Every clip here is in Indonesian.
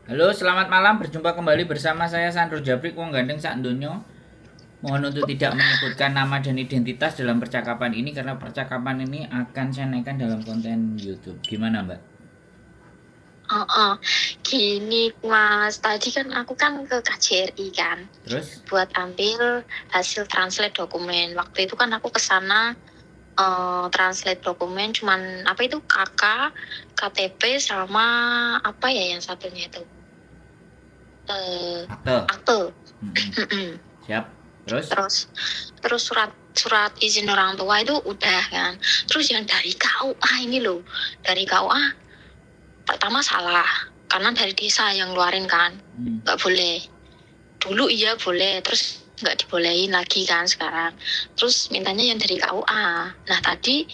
Halo, selamat malam. Berjumpa kembali bersama saya Sandro Jabrik, wong gandeng sak donya. Mohon untuk tidak menyebutkan nama dan identitas dalam percakapan ini karena percakapan ini akan saya naikkan dalam konten YouTube. Gimana, Mbak? Heeh. Gini Mas, tadi kan aku kan ke KJRI kan, Terus? buat ambil hasil translate dokumen. Waktu itu kan aku ke sana translate dokumen cuman apa itu KK, KTP sama apa ya yang satunya itu Akte. akte. Mm-mm. Siap. Terus? Terus terus surat izin orang tua itu udah kan. Terus yang dari KUA ini loh, dari KUA pertama salah karena dari desa yang ngeluarin kan, nggak boleh. Dulu iya boleh, terus nggak dibolehin lagi kan sekarang. Terus mintanya yang dari KUA. Nah tadi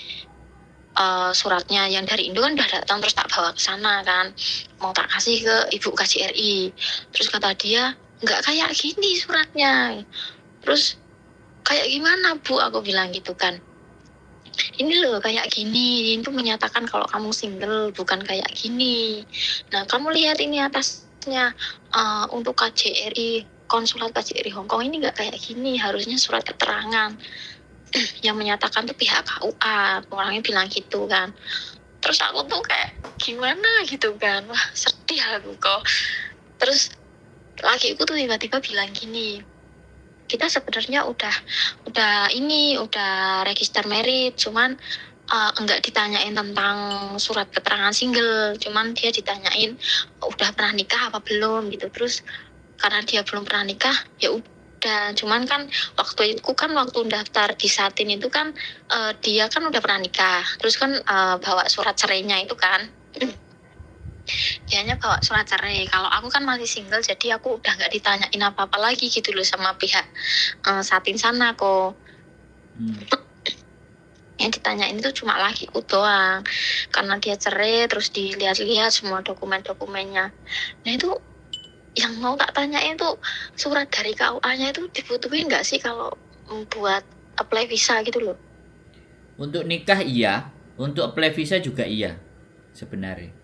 suratnya yang dari Indo kan udah datang, terus tak bawa ke sana kan, mau tak kasih ke ibu KJRI. Terus kata dia nggak kayak gini suratnya. Terus kayak gimana Bu, aku bilang gitu kan, ini loh kayak gini, itu menyatakan kalau kamu single, bukan kayak gini. Nah kamu lihat ini atasnya, untuk KJRI, konsulat KJRI Hongkong ini nggak kayak gini, harusnya surat keterangan yang menyatakan tuh pihak KUA. Orangnya bilang gitu kan. Terus aku tuh kayak gimana gitu kan, wah sedih aku kok. Terus lakiku tuh tiba-tiba bilang gini, kita sebenarnya udah register merit, cuman enggak ditanyain tentang surat keterangan single, cuman dia ditanyain udah pernah nikah apa belum gitu. Terus karena dia belum pernah nikah, ya udah. Cuman kan waktu itu kan waktu daftar di Satin itu kan dia kan udah pernah nikah, terus kan bawa surat cerainya itu kan. Dianya bawa surat cerai. Kalau aku kan masih single, jadi aku udah nggak ditanyain apa-apa lagi gitu loh sama pihak Satin sana kok. Yang ditanyain itu cuma lakiku doang, karena dia cerai. Terus dilihat-lihat semua dokumen-dokumennya. Nah itu yang mau tak tanyain tuh, surat dari KUA-nya itu dibutuhin nggak sih kalau buat apply visa gitu loh? Untuk nikah iya, untuk apply visa juga iya sebenarnya.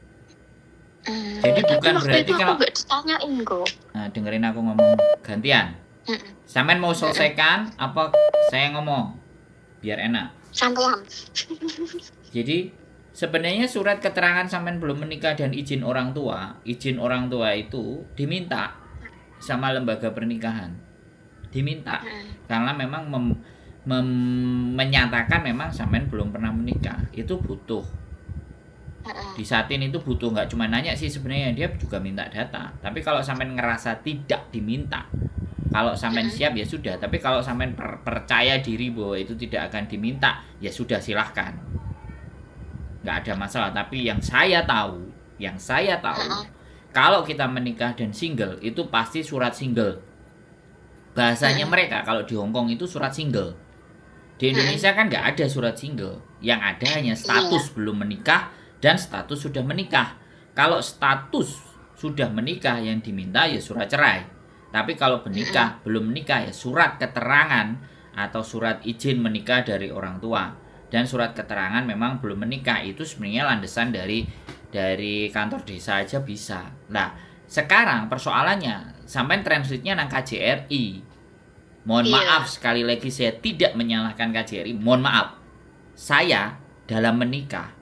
Jadi Tapi bukan waktu berarti itu aku kalau nggak ditanyain kok. dengerin aku ngomong gantian. Mm-mm. Sampean mau Mm-mm. selesaikan apa saya ngomong biar enak. Santuan. Jadi sebenarnya surat keterangan sampean belum menikah dan izin orang tua itu diminta sama lembaga pernikahan. Diminta karena memang menyatakan memang sampean belum pernah menikah. Itu butuh. Di Satin itu butuh, nggak cuma nanya sih sebenarnya, dia juga minta data. Tapi kalau sampean ngerasa tidak diminta, kalau sampean siap ya sudah. Tapi kalau sampean percaya diri bahwa itu tidak akan diminta, ya sudah silahkan, nggak ada masalah. Tapi yang saya tahu kalau kita menikah dan single itu pasti surat single. Bahasanya mereka kalau di Hongkong itu surat single. Di Indonesia kan nggak ada surat single, yang ada hanya status belum menikah dan status sudah menikah. Kalau status sudah menikah yang diminta ya surat cerai. Tapi kalau menikah belum menikah ya surat keterangan atau surat izin menikah dari orang tua. Dan surat keterangan memang belum menikah itu sebenarnya landasan dari kantor desa aja bisa. Nah, sekarang persoalannya sampai translate-nya nang KJRI. Mohon maaf sekali lagi saya tidak menyalahkan KJRI. Mohon maaf. Saya dalam menikah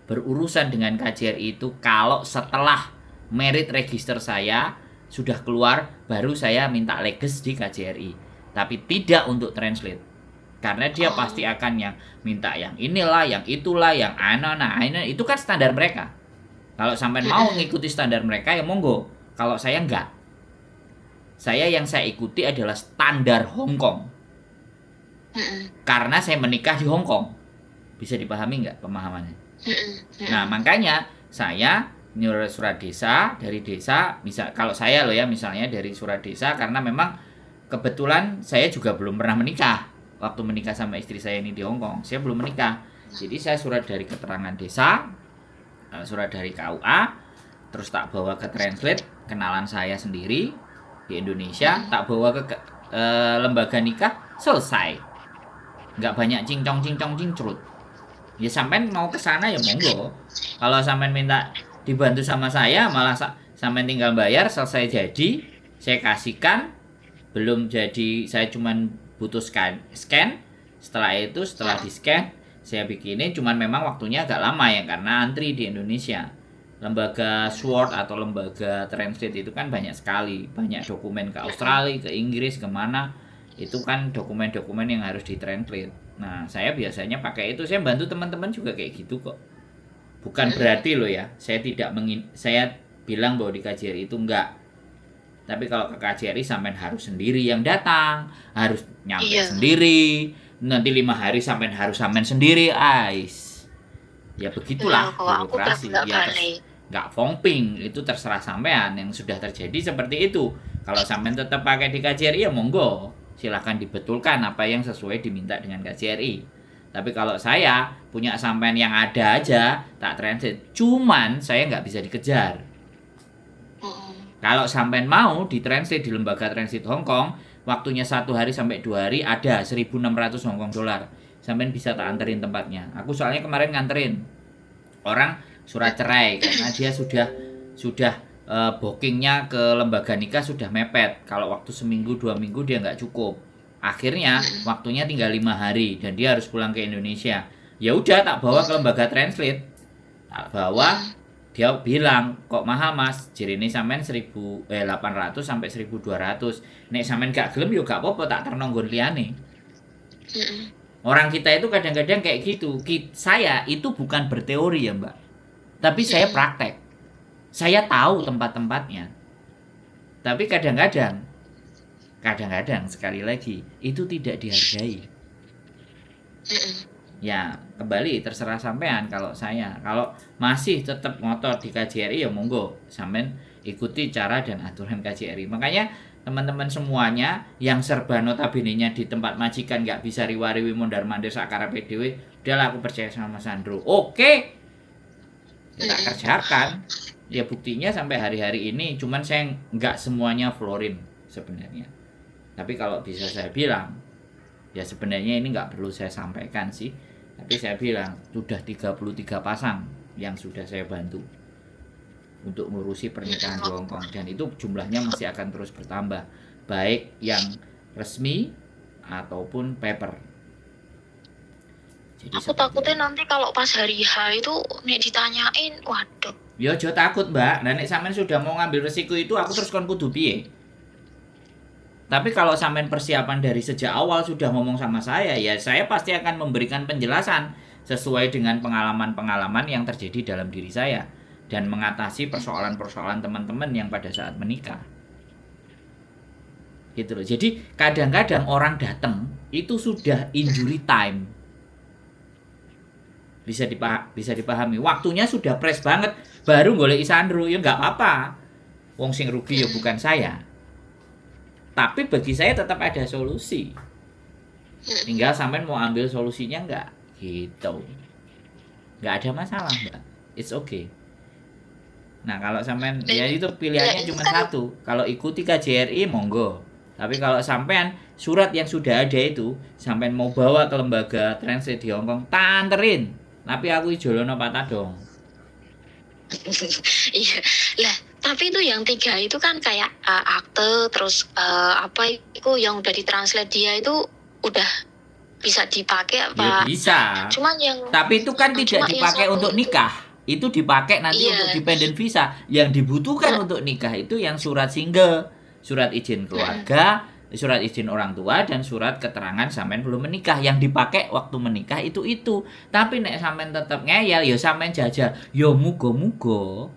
berurusan dengan KJRI itu kalau setelah merit register saya sudah keluar baru saya minta leges di KJRI. Tapi tidak untuk translate. Karena dia pasti akan yang minta yang inilah, yang itulah, yang ini itu kan standar mereka. Kalau sampai mau ngikuti standar mereka ya monggo. Kalau saya enggak. Yang saya ikuti adalah standar Hong Kong. Karena saya menikah di Hong Kong. Bisa dipahami nggak pemahamannya? Nah, makanya saya nyurat surat desa dari desa, kalau saya loh ya, misalnya dari surat desa karena memang kebetulan saya juga belum pernah menikah. Waktu menikah sama istri saya ini di Hong Kong, saya belum menikah. Jadi saya surat dari keterangan desa, surat dari KUA, terus tak bawa ke translate kenalan saya sendiri di Indonesia, tak bawa ke lembaga nikah, selesai. Nggak banyak cincong cincrut. Ya sampean mau ke sana ya monggo. Kalau sampean minta dibantu sama saya malah Sampean tinggal bayar, selesai jadi, saya kasihkan. Belum jadi, saya cuman butuh scan. Setelah itu, setelah di scan, saya bikinin. Cuman memang waktunya agak lama ya, karena antri di Indonesia. Lembaga Sword atau lembaga translate itu kan banyak sekali, banyak dokumen ke Australia, ke Inggris, kemana, itu kan dokumen-dokumen yang harus ditranslate. Nah, saya biasanya pakai itu. Saya bantu teman-teman juga kayak gitu kok. Bukan berarti loh ya, saya tidak saya bilang bahwa di KJRI itu enggak. Tapi kalau ke KJRI sampean harus sendiri yang datang, harus nyampe sendiri. Nanti 5 hari sampean harus sampean sendiri, ais. Ya begitulah birokrasi. Ya nggak fomping, itu terserah sampean. Yang sudah terjadi seperti itu. Kalau sampean tetap pakai di KJRI ya monggo, silahkan dibetulkan apa yang sesuai diminta dengan KJRI. Tapi kalau saya punya sampean yang ada aja, tak translate, cuman saya nggak bisa dikejar. Kalau sampean mau ditranslate di lembaga translate Hong Kong, waktunya 1 hari sampai 2 hari, ada 1.600 Hong Kong dolar. Sampean bisa tak anterin tempatnya. Aku soalnya kemarin nganterin orang surat cerai karena dia sudah bookingnya ke lembaga nikah sudah mepet. Kalau waktu seminggu 2 minggu dia nggak cukup. Akhirnya waktunya tinggal 5 hari dan dia harus pulang ke Indonesia. Ya udah, tak bawa ke lembaga translate. Tak bawa, dia bilang, kok mahal mas? Jirine sampean 800 sampai 1.200. Nek sampean gak gelem yo gak apa-apa, tak ternonggon liyane. Orang kita itu kadang-kadang kayak gitu. Saya itu bukan berteori ya mbak, tapi saya praktek. Saya tahu tempat-tempatnya. Tapi kadang-kadang sekali lagi itu tidak dihargai. Ya kembali terserah sampean. Kalau masih tetap ngotot di KJRI ya monggo sampean ikuti cara dan aturan KJRI. Makanya teman-teman semuanya yang serba notabene-nya di tempat majikan nggak bisa riwariwi mondar-mandir sakarepe dhewe, udahlah aku percaya sama Mas Sandro. Oke. Ya, tak kerjakan. Ya buktinya sampai hari-hari ini, cuman saya nggak semuanya florin sebenarnya. Tapi kalau bisa saya bilang, ya sebenarnya ini nggak perlu saya sampaikan sih. Tapi saya bilang, sudah 33 pasang yang sudah saya bantu untuk ngurusi pernikahan di Hong Kong. Dan itu jumlahnya masih akan terus bertambah. Baik yang resmi ataupun paper. Jadi aku takutnya nanti kalau pas hari H itu nek ditanyain, waduh. Ya aja takut mbak, nah nek sampean sudah mau ngambil resiko itu aku terus kon kudu piye. Tapi kalau sampean persiapan dari sejak awal sudah ngomong sama saya, ya saya pasti akan memberikan penjelasan sesuai dengan pengalaman-pengalaman yang terjadi dalam diri saya dan mengatasi persoalan-persoalan teman-teman yang pada saat menikah. Gitu loh. Jadi kadang-kadang orang datang itu sudah injury time. Bisa dipahami. Waktunya sudah press banget, baru golek Sandro, ya nggak apa-apa. Wong sing rugi ya bukan saya. Tapi bagi saya tetap ada solusi. Tinggal sampean mau ambil solusinya nggak? Gitu. Nggak ada masalah, Mbak. It's okay. Nah, kalau sampean ya itu pilihannya cuma satu. Kalau ikuti KJRI monggo. Tapi kalau sampean surat yang sudah ada itu sampean mau bawa ke lembaga translate di Hong Kong, tak anterin. Tapi aku ijolono patah dong. Iya. Lah, tapi itu yang 3 itu kan kayak akte, terus apa itu yang udah ditranslate dia itu udah bisa dipakai apa? Ya bisa. Cuman yang tapi itu kan tidak dipakai untuk nikah. Itu dipakai nanti untuk dependent visa. Yang dibutuhkan untuk nikah itu yang surat single, surat izin keluarga, surat izin orang tua, dan surat keterangan sampean belum menikah. Yang dipakai waktu menikah itu. Tapi nek sampean tetap ngeyel, ya sampean jajal. Ya mugo-mugo.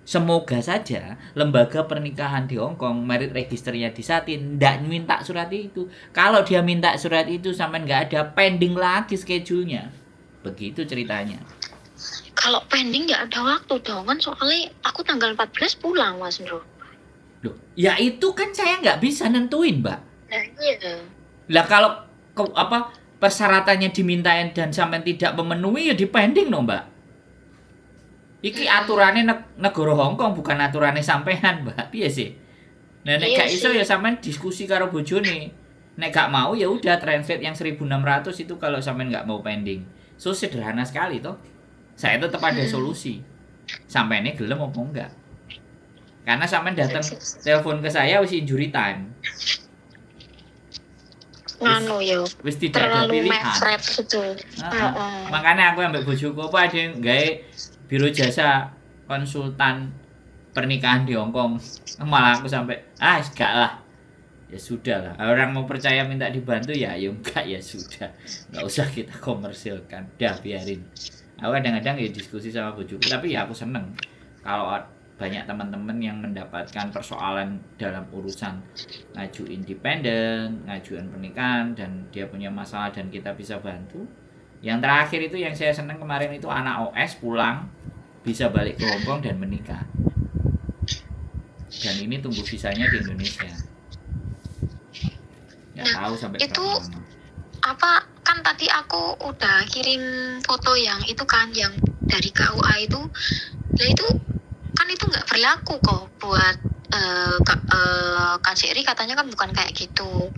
Semoga saja lembaga pernikahan di Hong Kong merit registernya di Satin ndak minta surat itu. Kalau dia minta surat itu sampean nggak ada, pending lagi schedule-nya. Begitu ceritanya. Kalau pending nggak ada waktu dong kan, soalnya aku tanggal 14 pulang Mas Bro. Loh, ya itu kan saya nggak bisa nentuin, Mbak. Nah, iya. Lah kalau persyaratannya dimintain dan sampean tidak memenuhi ya dipending no, Mbak. Iki aturannya negara Hong Kong, bukan aturannya sampean, Mbak. Piye sih? Nah, nek gak iso ya sampean diskusi karo bojone. Nek gak mau ya udah translate yang 1.600 itu kalau sampean nggak mau pending. So sederhana sekali toh. Saya tetap ada solusi. Sampainya gelem apa enggak. Karena sampean datang telepon ke saya wis injury time. Nganu yo. Wis tidak ada Terlalu pilihan. mepret gitu. Makanya aku ambek bojoku apa ada yang gawe biro jasa konsultan pernikahan di Hongkong. Malah aku sampai gak lah. Ya sudah lah. Orang mau percaya minta dibantu ya enggak ya sudah. Enggak usah kita komersilkan. Udah biarin. Aku kadang-kadang ya diskusi sama bojoku, tapi ya aku seneng kalau banyak teman-teman yang mendapatkan persoalan dalam urusan ngaju independen, ngajuan pernikahan, dan dia punya masalah dan kita bisa bantu. Yang terakhir itu yang saya senang kemarin itu anak OS pulang bisa balik ke Hongkong dan menikah. Dan ini tunggu visanya di Indonesia. Nggak tahu sampai itu berapa lama. apa kan tadi aku udah kirim foto yang itu kan yang dari KUA itu. Nah itu kan itu nggak berlaku kok buat KJRI katanya kan bukan kayak gitu.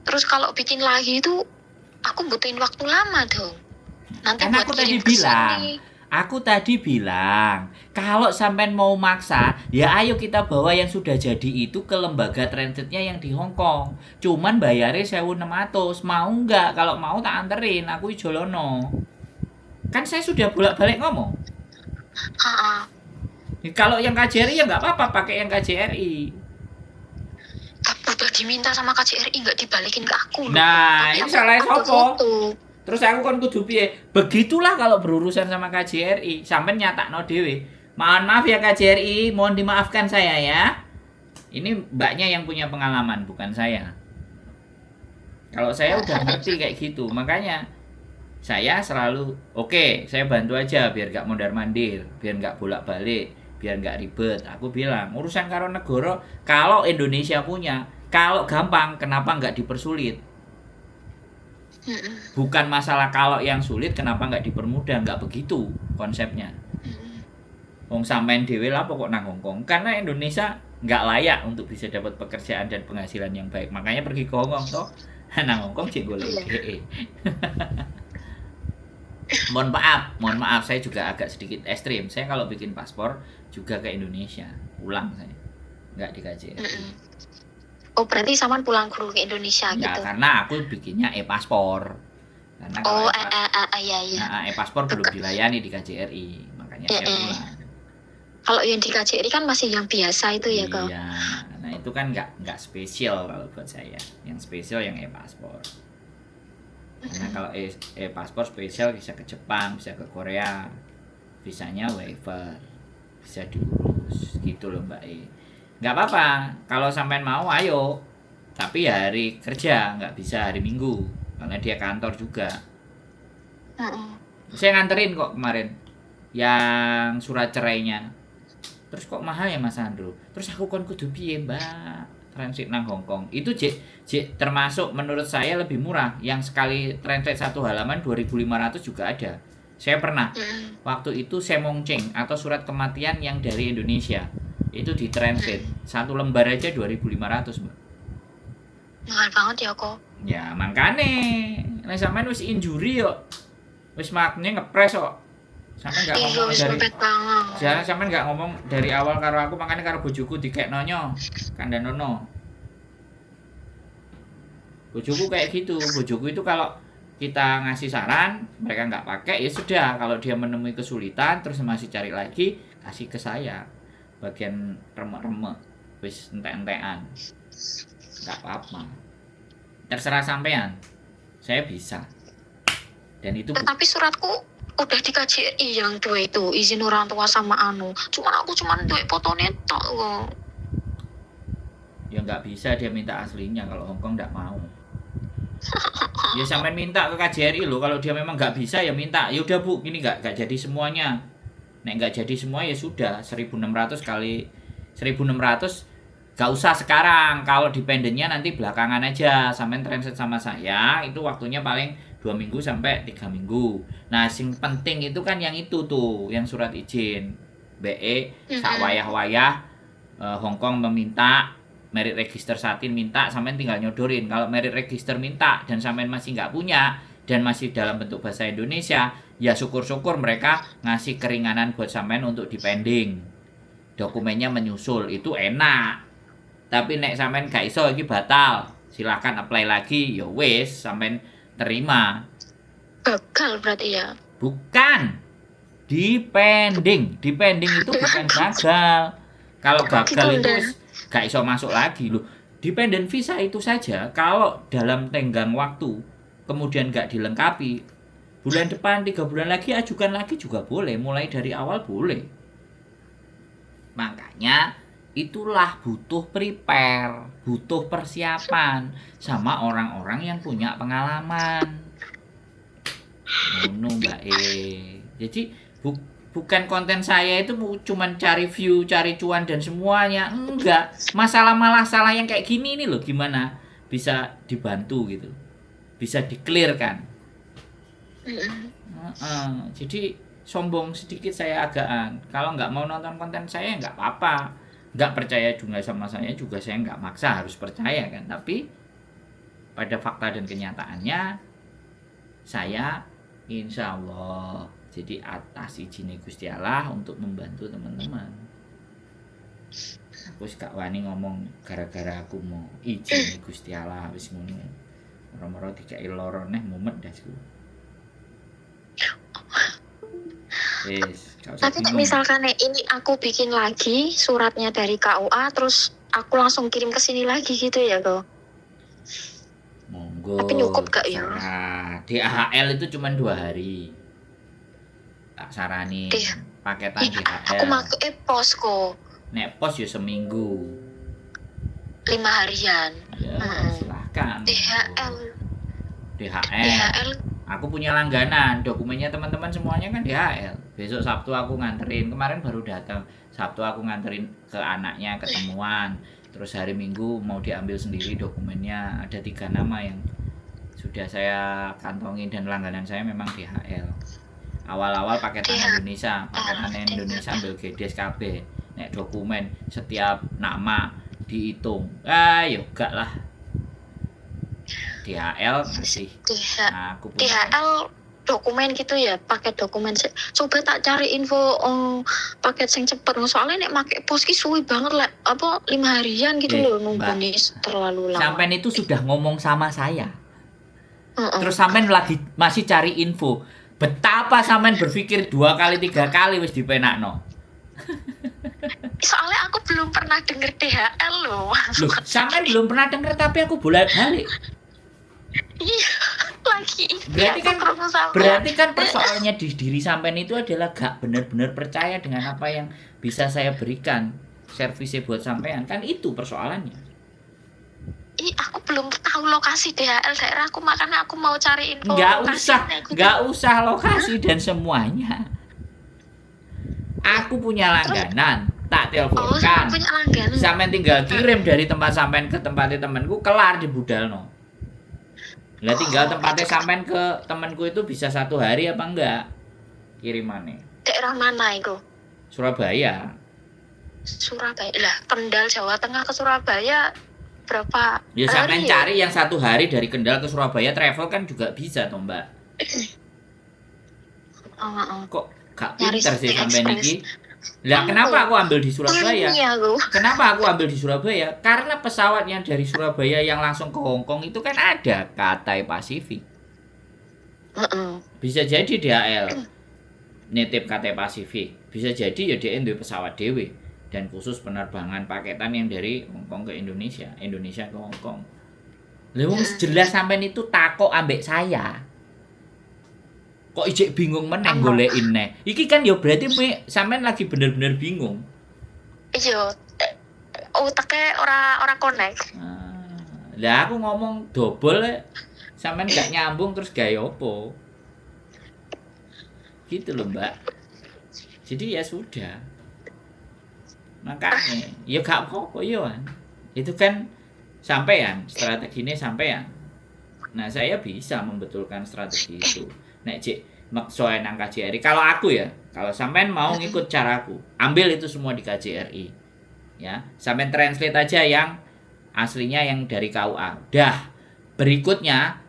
Terus kalau bikin lagi itu aku butuhin waktu lama dong. Nanti Kan buat aku tadi kirim ke bilang, sini. aku tadi bilang, kalau sampean mau maksa, ya ayo kita bawa yang sudah jadi itu ke lembaga transitnya yang di Hong Kong. Cuman bayarnya 1.600. Mau nggak? Kalau mau tak anterin, aku Jolono. Kan saya sudah bolak-balik ngomong. Kalau yang KJRI ya nggak apa-apa, pakai yang KJRI. Tapi udah diminta sama KJRI nggak dibalikin ke aku. Nah, Tapi ini salah aku sopo? foto. Terus aku kan kudu piye? Begitulah kalau berurusan sama KJRI, sampean nyatakno dhewe. Mohon maaf ya KJRI, mohon dimaafkan saya ya. Ini mbaknya yang punya pengalaman, bukan saya. Kalau saya udah ngerti kayak gitu, makanya saya selalu oke, saya bantu aja biar gak mondar-mandir, biar gak bolak-balik, biar gak ribet. Aku bilang, urusan karo negara, kalau Indonesia punya, kalau gampang, kenapa nggak dipersulit? Bukan masalah kalau yang sulit kenapa nggak dipermudah, nggak begitu konsepnya. Wong sampean dhewe lah pokok nang Hongkong, karena Indonesia nggak layak untuk bisa dapat pekerjaan dan penghasilan yang baik, makanya pergi ke Hongkong toh. Nang Hongkong cek golek DE. mohon maaf saya juga agak sedikit ekstrim. Saya kalau bikin paspor juga ke Indonesia, pulang saya nggak di KJRI. Oh berarti Saman pulang dulu ke Indonesia Ya, gitu. karena aku bikinnya e-paspor. Karena kalau iya. e-paspor belum dilayani di KJRI, makanya saya pulang. Kalau yang di KJRI kan masih yang biasa itu ya kok. Iya, nah itu kan nggak spesial kalau buat saya. Yang spesial yang e-paspor. Karena kalau e-paspor spesial bisa ke Jepang, bisa ke Korea, visanya waiver, bisa diurus gitu loh Mbak E. Nggak apa-apa, kalau sampean mau ayo, tapi ya hari kerja, nggak bisa hari Minggu, karena dia kantor juga. Saya nganterin kok kemarin yang surat cerainya. Terus kok mahal ya Mas Andro? Terus aku kan kudu piye Mbak? Transit nang Hongkong. Itu J termasuk menurut saya lebih murah. Yang sekali transit satu halaman 2.500 juga ada. Saya pernah. Waktu itu Semongcheng atau surat kematian yang dari Indonesia. Itu di transit satu lembar aja 2.500 Mbak. Mahal banget ya kok. Ya makane nek sampean wis injury yo. Wis makne ngepres kok. Sampean enggak ngomong dari jangan sampean enggak ngomong dari awal karo aku, makane karo bojoku dikeknonyo kandhanono. Bojoku kayak gitu. Bojoku itu kalau kita ngasih saran, mereka nggak pakai ya sudah. Kalau dia menemui kesulitan terus masih cari lagi, kasih ke saya. Bagian remek-remek wis entek-entekan, nggak apa-apa, terserah sampean, saya bisa. Dan itu tapi suratku udah di KJRI yang dua itu, izin orang tua sama anu, aku cuman duit fotonya tok kok. Ya nggak bisa, dia minta aslinya. Kalau Hongkong nggak mau. Ya sampean minta ke KJRI loh. Kalau dia memang nggak bisa ya minta. Ya udah Bu, gini nggak jadi semuanya. Nek nggak jadi semua ya sudah 1.600 kali 1.600 gak usah sekarang. Kalau dependennya nanti belakangan aja. Sampai transit sama saya itu waktunya paling 2 minggu sampai 3 minggu. Nah sing penting itu kan yang itu tuh, yang surat izin BE sak wayah-wayah. Hongkong meminta, merit register Satin minta, sampean tinggal nyodorin. Kalau merit register minta dan sampean masih nggak punya dan masih dalam bentuk bahasa Indonesia, ya syukur-syukur mereka ngasih keringanan buat sampean untuk dipending. dokumennya menyusul itu enak. Tapi nek sampean gak iso iki batal, silahkan apply lagi, ya wis sampean terima. Gagal berarti ya. Bukan. Depending itu bukan gagal. Kalau gagal itu gak iso masuk lagi loh. Dependent visa itu saja kalau dalam tenggang waktu kemudian gak dilengkapi, bulan depan 3 bulan lagi ajukan lagi juga boleh, mulai dari awal boleh. Makanya itulah butuh prepare, butuh persiapan sama orang-orang yang punya pengalaman. Mbak Jadi bukan konten saya itu cuman cari view, cari cuan dan semuanya. Enggak. Masalah yang kayak gini nih loh gimana bisa dibantu gitu. Bisa di-clearkan. Jadi sombong sedikit saya agaan. Kalau nggak mau nonton konten saya nggak apa-apa. Nggak percaya juga sama saya juga saya nggak maksa harus percaya kan. Tapi pada fakta dan kenyataannya saya insya Allah jadi atas izin Gusti Allah untuk membantu teman-teman. Aku gak wani ngomong gara-gara aku mau izin Gusti Allah wis ngono. Ora-ora dikai loro neh mumet dasku. Tapi misalkan ini aku bikin lagi suratnya dari KUA terus aku langsung kirim ke sini lagi gitu ya kok. Monggo. Tapi cukup gak ya? Nah, DHL itu cuma 2 hari. Tak sarani paketan DHL. Aku make pos kok. Nek pos ya seminggu. 5 harian. Ya, silahkan. DHL. Aku punya langganan, dokumennya teman-teman semuanya kan DHL. Besok Sabtu aku nganterin, kemarin baru datang. Sabtu aku nganterin ke anaknya ketemuan. Terus hari Minggu mau diambil sendiri dokumennya. Ada 3 nama yang sudah saya kantongin dan langganan saya memang DHL. Awal-awal paketan Indonesia ambil GDS KB. Nek dokumen setiap nama dihitung. Ya gak lah. DHL masih. Nah, aku punya DHL dokumen gitu ya, paket dokumen. Coba tak cari info paket sing cepet. Soalnya nek make pos ki suwi banget lah. 5 harian gitu loh nunggu nih terlalu lama. Sampean itu sudah ngomong sama saya. Terus sampean lagi masih cari info. Betapa sampean berpikir 2 kali 3 kali wis dipenakno. Soalnya aku belum pernah denger DHL loh. Sampean belum pernah denger tapi aku bolak-balik. Iya, lagi. Berarti kan persoalannya di diri sampean itu adalah gak benar-benar percaya dengan apa yang bisa saya berikan servisnya buat sampean. Kan itu persoalannya. Aku belum tahu lokasi DHL daerah aku, makanya aku mau cari info. Nggak usah lokasi dan semuanya. Aku punya langganan, tak teleponkan. Sampean tinggal kirim dari tempat sampean ke tempatnya temanku, kelar di budalno. Lah tinggal tempatnya sampean ke temanku itu bisa 1 hari apa enggak kirimannya. Daerah mana itu? Surabaya. Lah Kendal Jawa Tengah ke Surabaya berapa ya sampean cari yang 1 hari dari Kendal ke Surabaya travel kan juga bisa toh Mbak. Kok gak pinter sih sampean iki? Lah kenapa aku ambil di Surabaya? Kenapa aku ambil di Surabaya? Karena pesawat yang dari Surabaya yang langsung ke Hong Kong itu kan ada Cathay Pacific. Bisa jadi DHL nitip Cathay Pacific, bisa jadi ya dia duwe pesawat dhewe dan khusus penerbangan paketan yang dari Hong Kong ke Indonesia, Indonesia ke Hong Kong. Lha wong jelas sampean itu takok ambek saya. Kok ijek bingung meneh golekin neh. Iki kan ya berarti sampean lagi bener-bener bingung. Iya. Uteke ora connect. Lah aku ngomong dobel sampean gak nyambung terus gawe opo? Gitu loh, Mbak. Jadi ya sudah. Makanya ya gak apa-apa ya. Itu kan sampean, strateginya sampean. Nah, saya bisa membetulkan strategi itu. Nek cek maksoe nang KJRI. Kalau aku ya, kalau sampean mau ngikut caraku, ambil itu semua di KJRI. Ya, sampean translate aja yang aslinya yang dari KUA. Dah. Berikutnya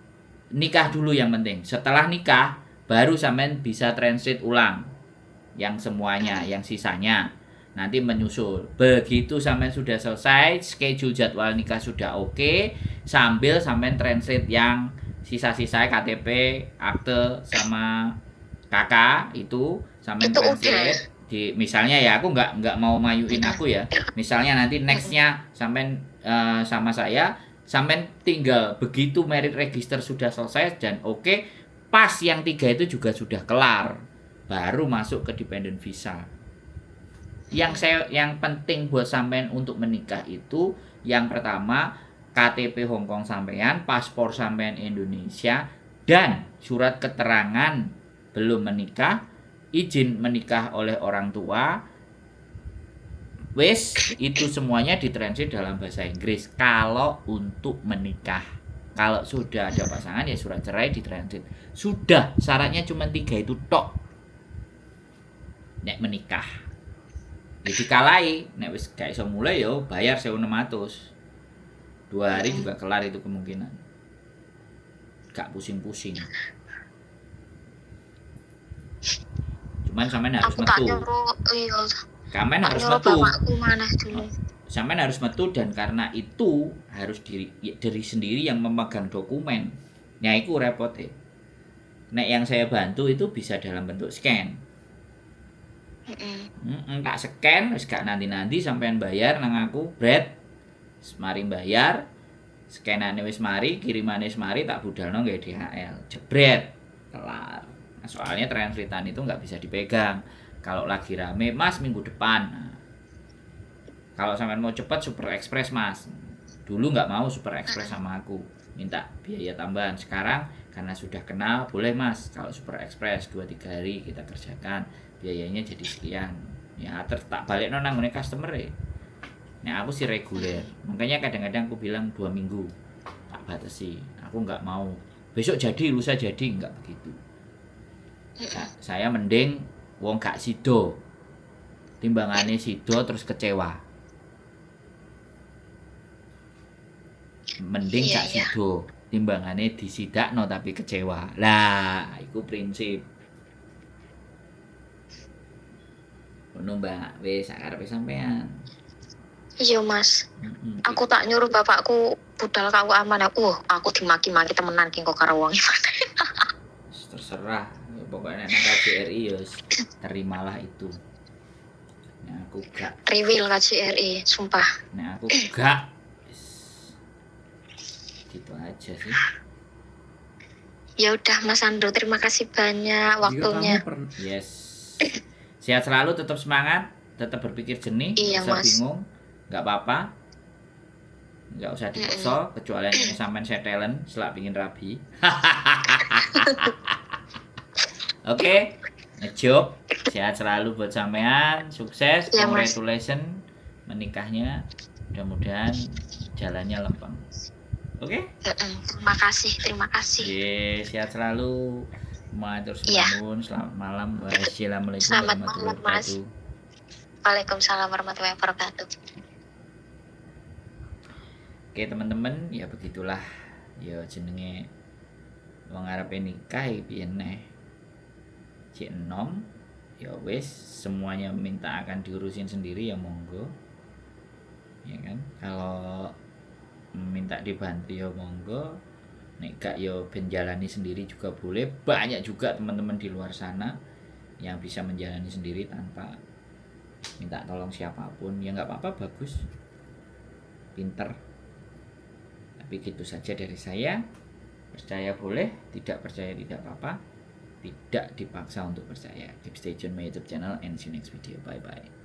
nikah dulu yang penting. Setelah nikah baru sampean bisa translate ulang yang semuanya, yang sisanya. nanti menyusul. Begitu sampai sudah selesai, schedule jadwal nikah sudah oke, sambil sampai translate yang sisa-sisa KTP, akte sama kakak itu sampai Itu translate di, misalnya ya, aku nggak mau mayuin aku ya, misalnya nanti nextnya sampai sama saya, sampai tinggal begitu merit register sudah selesai dan oke, pas yang 3 itu juga sudah kelar, baru masuk ke dependent visa. Yang penting buat sampean untuk menikah itu, yang pertama KTP Hongkong sampean, paspor sampean Indonesia, dan surat keterangan belum menikah, izin menikah oleh orang tua. Wes, itu semuanya ditranslate dalam bahasa Inggris kalau untuk menikah. Kalau sudah ada pasangan ya surat cerai ditranslate. Sudah, syaratnya cuma 3 itu tok. Nek menikah. Ya dikalai, nek wis gak iso mulai yo bayar 1.600. 2 hari juga kelar itu kemungkinan. Gak pusing-pusing. Cuman sampean harus Aku tak metu. nyuruh, iya. Sampean Tak harus nyuruh metu. bapakku mana dulu. Sampean harus metu, dan karena itu harus diri sendiri yang memegang dokumen. Nah, itu repot ya. Nek yang saya bantu itu bisa dalam bentuk scan. Tak scan, wis gak nanti sampean bayar nang aku, bread. Mari bayar, scanane wis mari, kirimane wis mari, tak budalno nggae DHL. Jebret, kelar. Nah, soalnya translatean itu nggak bisa dipegang. Kalau lagi rame, Mas minggu depan. Nah, kalau sampean mau cepat Super Express, Mas. Dulu nggak mau Super Express sama aku, minta biaya tambahan. Sekarang karena sudah kenal, boleh Mas. Kalau Super Express 2-3 hari kita kerjakan, biayanya jadi sekian. Ya tak balik nang ngene customer ya. Nah, aku sih reguler. Makanya kadang-kadang aku bilang 2 minggu tak batasi. Aku nggak mau besok jadi, lusa jadi, nggak begitu. Saya mending wong gak sido, timbangane sido terus kecewa. Mending gak sido, timbangane disidakno tapi kecewa. Lah, iku prinsip. Ngono Mbak, wis akarepe sampean. Iya Mas. Aku tak nyuruh bapakku budal kau aman. Aku dimaki-maki temenan ki kok karo wong iki. Terserah. Ya, pokoknya nek KJRI ya terimalah itu. Nah, aku gak. Riwil KJRI, sumpah. Nah, aku gak. Gitu aja sih. Ya udah Mas Andro, terima kasih banyak waktunya. Yes. Sehat selalu, tetap semangat, tetap berpikir jernih, Iya, gak usah Mas. bingung, gak apa-apa, gak usah dipaksa, kecuali yang sampean saya talent, selak pingin rabi. Oke, ngejob, sehat selalu buat sampean, sukses, Ya, Mas. congratulations menikahnya, mudah-mudahan jalannya lempeng. Oke? Terima kasih. Sehat selalu. Matur Iya. suwun, selamat malam. Wassalamualaikum Selamat warahmatullahi malam, Mas. wabarakatuh. Waalaikumsalam warahmatullahi wabarakatuh. Oke teman-teman, ya begitulah. Ya jenenge wong arepe nikah piye neh. Cek enom, ya wis semuanya minta akan diurusin sendiri ya monggo. Ya kan? Kalau minta dibantu ya monggo. Nek gak yo ben jalani sendiri juga boleh. Banyak juga teman-teman di luar sana yang bisa menjalani sendiri tanpa minta tolong siapapun. Ya nggak apa-apa, bagus, pinter. Tapi gitu saja dari saya. Percaya boleh, tidak percaya tidak apa-apa. Tidak dipaksa untuk percaya. Keep stay tune my YouTube channel and see you next video. Bye bye.